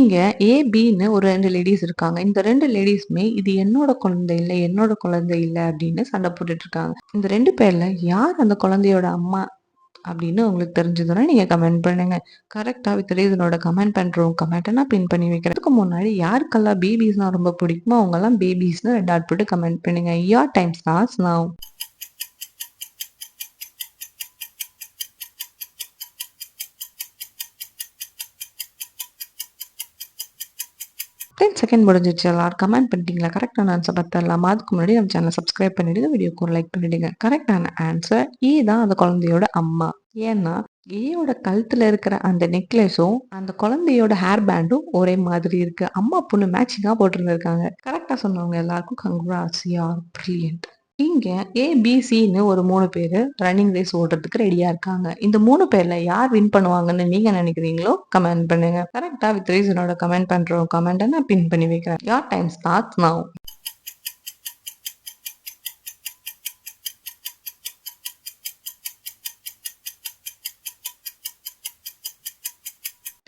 இங்க ஏபின்னு ஒரு 2 லேடீஸ் இருக்காங்க. இந்த 2 லேடீஸுமே இது என்னோட குழந்தை இல்ல, என்னோட குழந்தை இல்ல அப்படின்னு சண்டை போட்டுட்டு இருக்காங்க. இந்த 2 பேர்ல யார் அந்த குழந்தையோட அம்மா அப்படின்னு உங்களுக்கு தெரிஞ்சதுன்னா நீங்க கமெண்ட் பண்ணுங்க. கரெக்ட்டா வித் ரீசனோட கமெண்ட் பண்றோம். கமெண்ட்ட நான் பின் பண்ணி வைக்கிறேன். அதுக்கு முன்னாடி யாருக்கெல்லாம் பேபீஸ்னா ரொம்ப பிடிக்குமோ அவங்கலாம் பேபீஸ்ன்னு 2 டாட் போட்டு கமெண்ட் பண்ணுங்க. Your time starts now. 10 second முடிஞ்சிருச்சு. எல்லாரும் கமெண்ட் பண்ணிட்டீங்களா? கரெக்டான ஆன்சர் பார்த்துடலாமா? அதுக்கு முன்னாடி நம்ம சேனலை சப்ஸ்கிரைப் பண்ணிடுங்க. வீடியோக்கு ஒரு லைக் பண்ணிடுங்க. கரெக்டான ஆன்சர் ஏ தான் அந்த குழந்தையோட அம்மா. ஏன்னா ஏயோட கழுத்துல இருக்கிற அந்த நெக்லஸும் அந்த குழந்தையோட ஹேர் பேண்டும் ஒரே மாதிரி இருக்கு. அம்மா பொண்ணு மேட்சிங்கா போட்டிருந்திருக்காங்க. கரெக்டா சொன்னவங்க எல்லாருக்கும் கங்க்ராட்ஸ், யூ ஆர் பிரில்லியன்ட். இங்க ஏபிசின்னு ஒரு 3 பேரு ரன்னிங் ரேஸ் ஓடுறதுக்கு ரெடியா இருக்காங்க. இந்த 3 பேர்ல யார் வின் பண்ணுவாங்கன்னு நீங்க நினைக்கிறீங்களோ கமெண்ட் பண்ணுங்க. கரெக்டா வித் ரீசனோட கமெண்ட் பண்றோம். கமெண்ட்டை நான் பின் பண்ணி வைக்கிறேன். Your time starts now.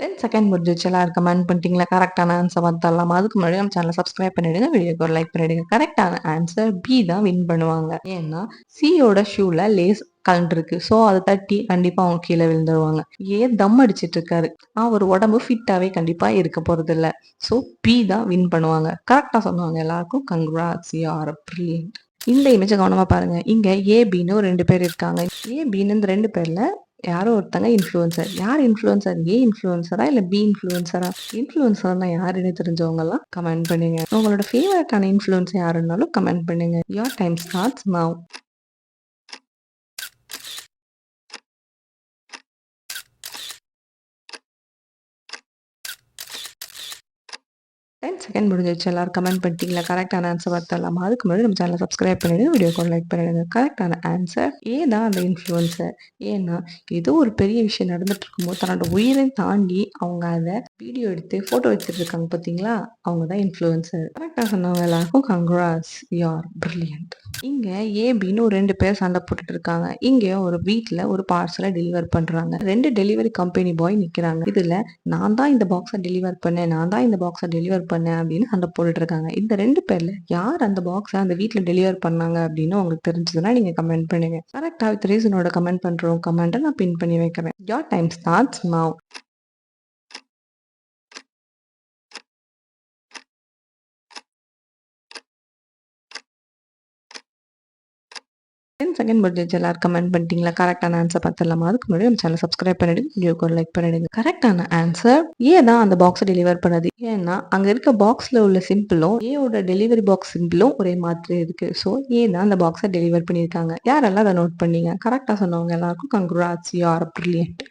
10 second முடிஞ்சிருச்சு. எல்லாரும் கமெண்ட் பண்ணிட்டீங்களா? கரெக்டான ஆன்சர் பார்த்துடலாமா? அதுக்கு முன்னாடி நம்ம சேனலை சப்ஸ்கிரைப் பண்ணிடுங்க. வீடியோக்கு ஒரு லைக் பண்ணிடுங்க. கரெக்டான ஆன்சர் பி தான் வின் பண்ணுவாங்க. ஏன்னா சியோட ஷூல லேஸ் கலண்டுருக்கு. ஸோ அதை தட்டி கண்டிப்பா அவங்க கீழே விழுந்துருவாங்க. ஏன் தம் அடிச்சிட்டு இருக்காரு. அவர் உடம்பு ஃபிட்டாவே கண்டிப்பா இருக்க போறது இல்ல. ஸோ பி தான் வின் பண்ணுவாங்க. கரெக்டா சொன்னவங்க எல்லாருக்கும் கங்க்ராட்ஸ், யூ ஆர் பிரில்லியன்ட். இந்த இமேஜை கவனமா பாருங்க. இங்க ஏபின்னு ஒரு 2 பேர் இருக்காங்க. ஏபின்னு இந்த 2 பேர்ல யாரோ ஒருத்தங்க இன்ஃப்ளூயன்சர். யார் இன்ஃப்ளூயன்சர்? ஏ இன்ஃப்ளூயன்சரா இல்ல பி இன்ஃப்ளூயன்சரா? இன்ஃப்ளூயன்சர்னா யாருன்னு தெரிஞ்சவங்கலாம் கமெண்ட் பண்ணுங்க. உங்களோட ஃபேவரட்டான இன்ஃப்ளூயன்சர் யாருன்னாலும் கமெண்ட் பண்ணுங்க. Your time starts now. 10 second முடிஞ்சிருச்சு. எல்லாரும் கமெண்ட் பண்ணிட்டீங்களா? கரெக்டான ஆன்சர் பார்த்துடலாமா? அதுக்கு முன்னாடி நம்ம சேனலை சப்ஸ்கிரைப் பண்ணிடுங்க. வீடியோக்கு ஒரு லைக் பண்ணிடுங்க. கரெக்டான ஆன்சர் ஏ தான் அந்த இன்ஃப்ளூயன்சர். ஏன்னா ஏதோ ஒரு பெரிய விஷயம் நடந்துட்டு இருக்கும்போது தன்னோட உயிரை தாண்டி அவங்க அதை வீடியோ எடுத்து ஃபோட்டோ வச்சுட்டு இருக்காங்க பார்த்தீங்களா? அவங்க தான் இன்ஃப்ளூயன்சர். கரெக்டாக சொன்னவங்க எல்லாருக்கும் கங்க்ராட்ஸ், யூ ஆர் பிரில்லியன்ட். இங்க ஏபின்னு ஒரு 2 பேர் சண்டை போட்டுட்டு இருக்காங்க. இங்க ஒரு வீட்ல ஒரு பார்சலை டெலிவர் பண்றாங்க. 2 டெலிவரி கம்பெனி பாய் நிக்கிறாங்க. இதுல நான் தான் இந்த பாக்ஸை டெலிவர் பண்ணேன், நான் தான் இந்த பாக்ஸை டெலிவர் பண்ணேன் அப்படின்னு சண்டை போட்டுட்டு இருக்காங்க. இந்த 2 பேர்ல யார் அந்த பாக்ஸை அந்த வீட்ல டெலிவர் பண்ணாங்க அப்படின்னு உங்களுக்கு தெரிஞ்சதுன்னா நீங்க கமெண்ட் பண்ணுங்க. கரெக்டா வித் ரீசனோட கமெண்ட் பண்றோம். கமெண்ட்டை நான் பின் பண்ணி வைக்கிறேன். Your time starts now. 10 second முடிஞ்சிருச்சு. எல்லாரும் கமெண்ட் பண்ணிட்டீங்களா? கரெக்டான ஆன்சர் பார்த்துடலாமா? அதுக்கு முன்னாடி நம்ம சேனல் சப்ஸ்கிரைப் பண்ணிடுங்க. வீடியோக்கு ஒரு லைக் பண்ணிடுங்க. கரெக்டான ஆன்சர் ஏ தான் அந்த பாக்ஸை டெலிவர் பண்ணது. ஏன்னா அங்க இருக்க பாக்ஸ்ல உள்ள சிம்பிளும் ஏயோட டெலிவரி பாக்ஸ் சிம்பிளும் ஒரே மாதிரி இருக்கு. ஸோ ஏ தான் அந்த பாக்ஸை டெலிவர் பண்ணியிருக்காங்க. யாரெல்லாம் அதை நோட் பண்ணீங்க? கரெக்டா சொன்னவங்க எல்லாருக்கும் கங்க்ராட்ஸ், யூ ஆர் பிரில்லியன்ட்.